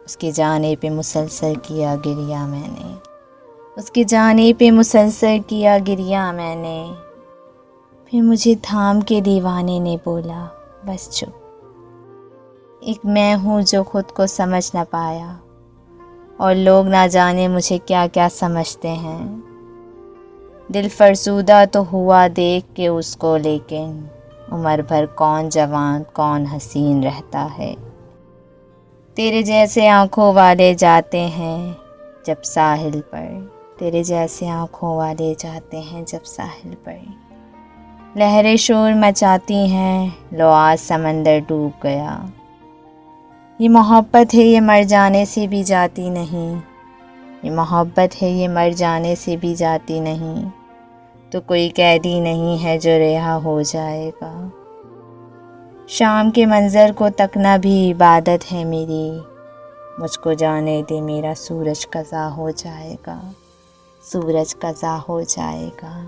اس کی جانے پہ مسلسل کیا گریہ میں نے، اس کی جانے پہ مسلسل کیا گریہ میں نے، پھر مجھے تھام کے دیوانے نے بولا بس چپ۔ ایک میں ہوں جو خود کو سمجھ نہ پایا، اور لوگ نہ جانے مجھے کیا کیا سمجھتے ہیں۔ دل فرسودہ تو ہوا دیکھ کے اس کو، لیکن عمر بھر کون جوان کون حسین رہتا ہے۔ تیرے جیسے آنکھوں والے جاتے ہیں جب ساحل پر، تیرے جیسے آنکھوں والے جاتے ہیں جب ساحل پر، لہریں شور مچاتی ہیں، لو آج سمندر ڈوب گیا۔ یہ محبت ہے، یہ مر جانے سے بھی جاتی نہیں، یہ محبت ہے، یہ مر جانے سے بھی جاتی نہیں، تو کوئی قیدی نہیں ہے جو رہا ہو جائے گا۔ شام کے منظر کو تکنا بھی عبادت ہے میری، مجھ کو جانے دے میرا سورج قضا ہو جائے گا، سورج قضا ہو جائے گا۔